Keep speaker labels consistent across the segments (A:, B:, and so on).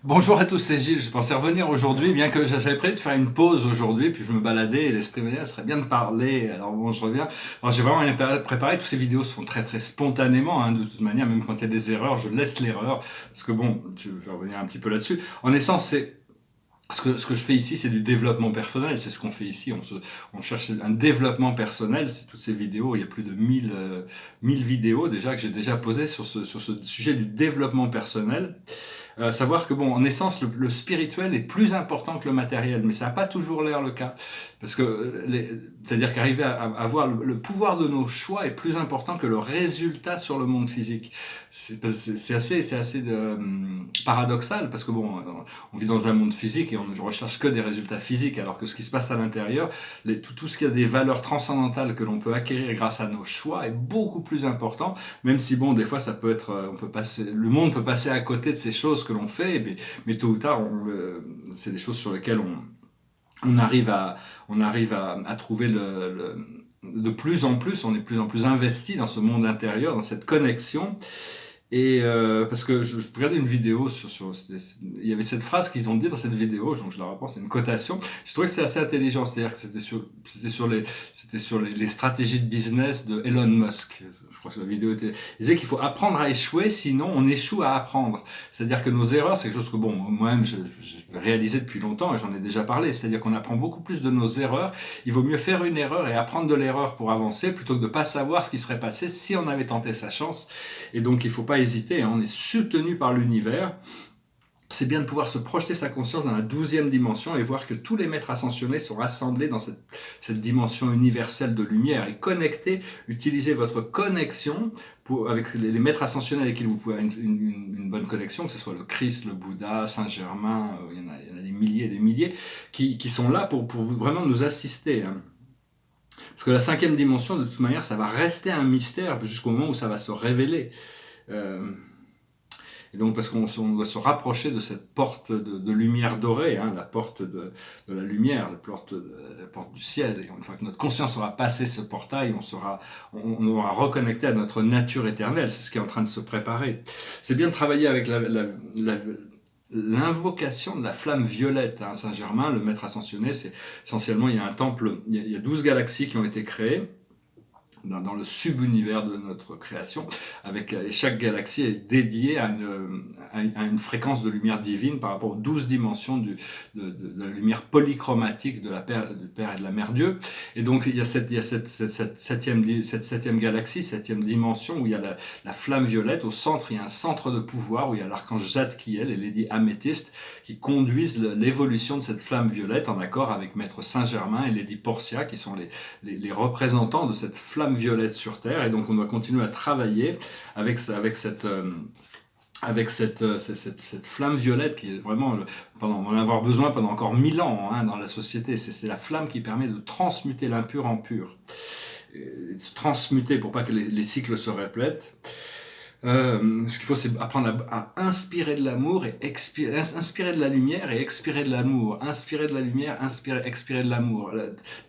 A: Bonjour à tous, c'est Gilles. Je pensais revenir aujourd'hui, bien que j'avais prévu de faire une pause aujourd'hui, puis je me baladais et l'esprit me disait, ça serait bien de parler. Alors bon, je reviens. Alors j'ai vraiment rien préparé. Toutes ces vidéos se font très très spontanément, hein, de toute manière. Même quand il y a des erreurs, je laisse l'erreur. Parce que bon, je vais revenir un petit peu là-dessus. En essence, c'est ce que je fais ici, c'est du développement personnel. C'est ce qu'on fait ici. On cherche un développement personnel. C'est toutes ces vidéos. Il y a plus de 1000 vidéos déjà que j'ai déjà posées sur ce sujet du développement personnel. Savoir que, bon, en essence, le spirituel est plus important que le matériel, mais ça n'a pas toujours l'air le cas. Parce que, c'est-à-dire qu'arriver à avoir le pouvoir de nos choix est plus important que le résultat sur le monde physique. C'est assez paradoxal, parce que, bon, on vit dans un monde physique et on ne recherche que des résultats physiques, alors que ce qui se passe à l'intérieur, tout ce qui a des valeurs transcendantales que l'on peut acquérir grâce à nos choix est beaucoup plus important, même si, bon, des fois, ça peut être, le monde peut passer à côté de ces choses que l'on fait, mais tôt ou tard, c'est des choses sur lesquelles on arrive à trouver de plus en plus, on est de plus en plus investi dans ce monde intérieur, dans cette connexion. Et parce que je regardais une vidéo il y avait cette phrase qu'ils ont dit dans cette vidéo, donc je la reprends, c'est une cotation. Je trouvais que c'est assez intelligent, c'est-à-dire que c'était sur les stratégies de business de Elon Musk. Je crois que la vidéo était. Il disait qu'il faut apprendre à échouer, sinon on échoue à apprendre. C'est-à-dire que nos erreurs, c'est quelque chose que bon, moi-même je réalisé depuis longtemps et j'en ai déjà parlé. C'est-à-dire qu'on apprend beaucoup plus de nos erreurs. Il vaut mieux faire une erreur et apprendre de l'erreur pour avancer plutôt que de ne pas savoir ce qui serait passé si on avait tenté sa chance. Et donc il ne faut pas hésiter, hein, on est soutenu par l'univers. C'est bien de pouvoir se projeter sa conscience dans la 12e dimension et voir que tous les maîtres ascensionnés sont rassemblés dans cette dimension universelle de lumière et connectés. Utilisez votre connexion avec les maîtres ascensionnés avec qui vous pouvez avoir une bonne connexion, que ce soit le Christ, le Bouddha, Saint-Germain, il y en a des milliers et des milliers qui sont là pour vraiment nous assister, hein. Parce que la 5e dimension, de toute manière, ça va rester un mystère jusqu'au moment où ça va se révéler. Euh, Et donc, parce qu'on doit se rapprocher de cette porte de lumière dorée, hein, la porte de la lumière, la porte du ciel. Et une fois que notre conscience aura passé ce portail, on aura reconnecté à notre nature éternelle. C'est ce qui est en train de se préparer. C'est bien de travailler avec l'invocation de la flamme violette, hein. Saint-Germain, le maître ascensionné, c'est essentiellement, il y a un temple, il y a 12 galaxies qui ont été créées dans le subunivers de notre création, et chaque galaxie est dédiée à une fréquence de lumière divine par rapport aux 12 dimensions de la lumière polychromatique du Père et de la Mère Dieu. Et donc il y a cette septième galaxie, septième dimension, où il y a la flamme violette. Au centre, il y a un centre de pouvoir où il y a l'archange Zadkiel et Lady Améthyste qui conduisent l'évolution de cette flamme violette en accord avec Maître Saint-Germain et Lady Portia, qui sont les représentants de cette flamme violette sur Terre. Et donc on doit continuer à travailler avec cette flamme violette qui est vraiment, on va en avoir besoin pendant encore 1000 ans, hein, dans la société. C'est la flamme qui permet de transmuter l'impur en pur. Et de se transmuter pour pas que les cycles se répètent. Ce qu'il faut, c'est apprendre à inspirer de l'amour et inspirer de la lumière et expirer de l'amour. Inspirer de la lumière, expirer de l'amour.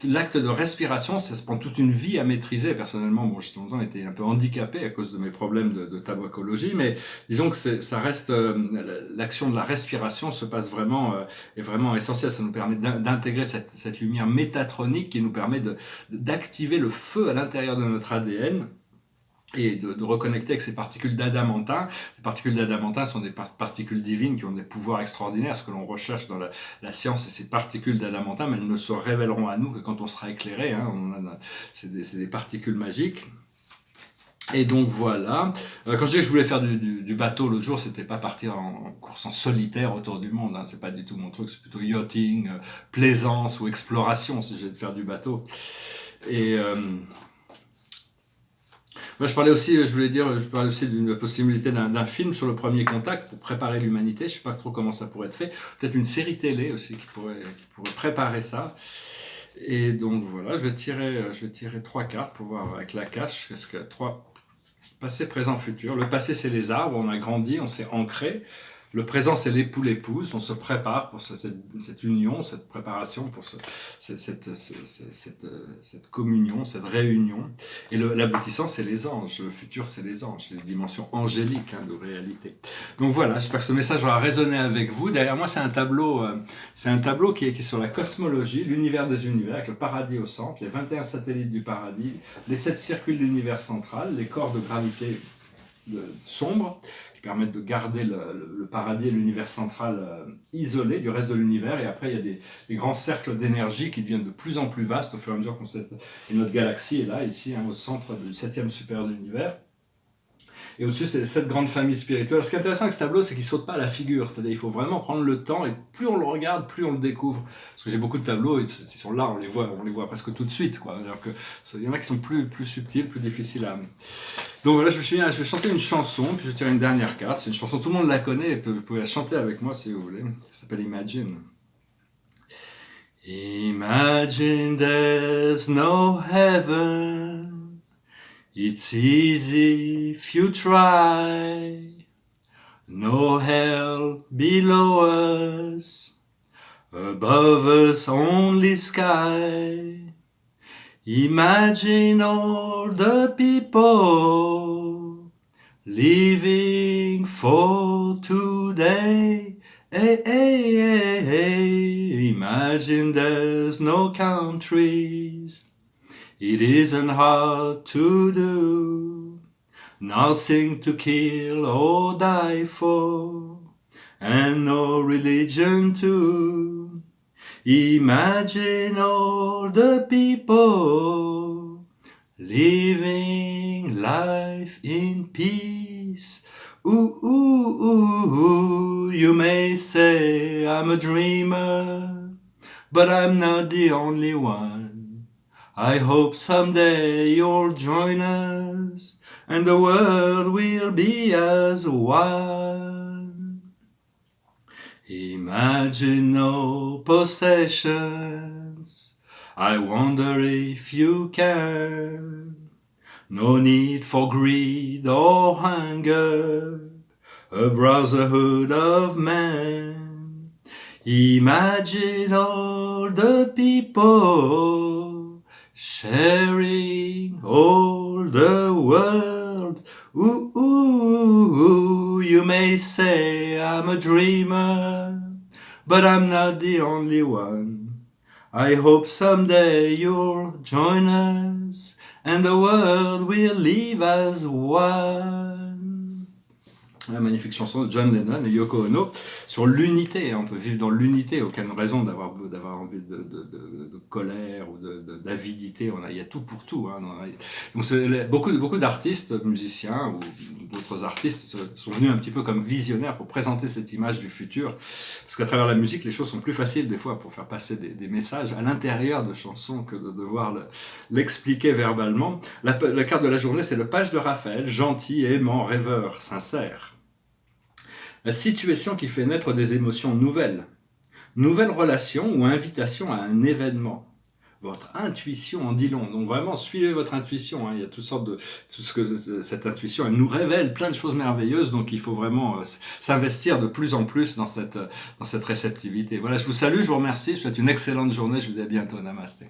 A: L'acte de respiration, ça se prend toute une vie à maîtriser. Personnellement, bon, j'ai longtemps été un peu handicapé à cause de mes problèmes de tabacologie, mais disons que ça reste, l'action de la respiration se passe vraiment, est vraiment essentielle. Ça nous permet d'intégrer cette lumière métatronique qui nous permet d'activer le feu à l'intérieur de notre ADN et de reconnecter avec ces particules d'adamantin. Ces particules d'adamantin sont des particules divines qui ont des pouvoirs extraordinaires. Ce que l'on recherche dans la science, c'est ces particules d'adamantin, mais elles ne se révéleront à nous que quand on sera éclairé, hein. C'est des particules magiques. Et donc voilà. Quand je dis que je voulais faire du bateau l'autre jour, c'était pas partir en course en solitaire autour du monde, hein. C'est pas du tout mon truc, c'est plutôt yachting, plaisance ou exploration si je vais faire du bateau. Et moi, je parlais aussi d'une possibilité d'un film sur le premier contact pour préparer l'humanité. Je sais pas trop comment ça pourrait être fait. Peut-être une série télé aussi qui pourrait préparer ça. Et donc voilà, je vais tirer 3 cartes pour voir avec la cache. Qu'est-ce que 3 passé, présent, futur. Le passé, c'est les arbres. On a grandi, on s'est ancré. Le présent, c'est l'époux, l'épouse. On se prépare pour cette union, cette préparation, pour cette communion, cette réunion. Et l'aboutissant, c'est les anges. Le futur, c'est les anges. C'est les dimensions angéliques de réalité. Donc voilà, j'espère que ce message aura résonné avec vous. Derrière moi, c'est un tableau qui est sur la cosmologie, l'univers des univers, avec le paradis au centre, les 21 satellites du paradis, les 7 circuits de l'univers central, les corps de gravité sombres, permettent de garder le paradis et l'univers central isolés du reste de l'univers. Et après, il y a des grands cercles d'énergie qui deviennent de plus en plus vastes au fur et à mesure qu'on sait. Et notre galaxie est là, ici, au centre du 7e supérieur de l'univers. Et au-dessus, c'est cette grande famille spirituelle. Ce qui est intéressant avec ce tableau, c'est qu'il ne saute pas à la figure. C'est-à-dire qu'il faut vraiment prendre le temps, et plus on le regarde, plus on le découvre. Parce que j'ai beaucoup de tableaux, ils sont là, on les voit presque tout de suite, quoi. Alors que, il y en a qui sont plus subtils, plus difficiles à... Donc voilà, je vais chanter une chanson, puis je tire une dernière carte. C'est une chanson, tout le monde la connaît, et vous pouvez la chanter avec moi si vous voulez. Ça s'appelle Imagine. Imagine there's no heaven. It's easy if you try. No hell below us. Above us only sky. Imagine all the people living for today. Hey, hey, hey, hey. Imagine there's no countries. It isn't hard to do. Nothing to kill or die for. And no religion too. Imagine all the people living life in peace. Ooh, ooh, ooh, ooh. You may say I'm a dreamer, but I'm not the only one. I hope someday you'll join us, and the world will be as one. Imagine no possessions. I wonder if you can. No need for greed or hunger. A brotherhood of man. Imagine all the people sharing all the world. Ooh, ooh, ooh. You may say I'm a dreamer, but I'm not the only one. I hope someday you'll join us, and the world will live as one. La magnifique chanson de John Lennon et Yoko Ono sur l'unité. On peut vivre dans l'unité, aucune raison d'avoir envie de colère ou d'avidité. Il y a tout pour tout. Donc beaucoup d'artistes, musiciens ou d'autres artistes sont venus un petit peu comme visionnaires pour présenter cette image du futur. Parce qu'à travers la musique, les choses sont plus faciles des fois pour faire passer des messages à l'intérieur de chansons que de devoir l'expliquer verbalement. La carte de la journée, c'est le page de Raphaël, gentil, aimant, rêveur, sincère. La situation qui fait naître des émotions nouvelles. Nouvelle relation ou invitation à un événement. Votre intuition en dit long. Donc vraiment, suivez votre intuition. Il y a toutes sortes de... cette intuition, elle nous révèle plein de choses merveilleuses. Donc il faut vraiment s'investir de plus en plus dans cette réceptivité. Voilà, je vous salue, je vous remercie. Je vous souhaite une excellente journée. Je vous dis à bientôt. Namasté.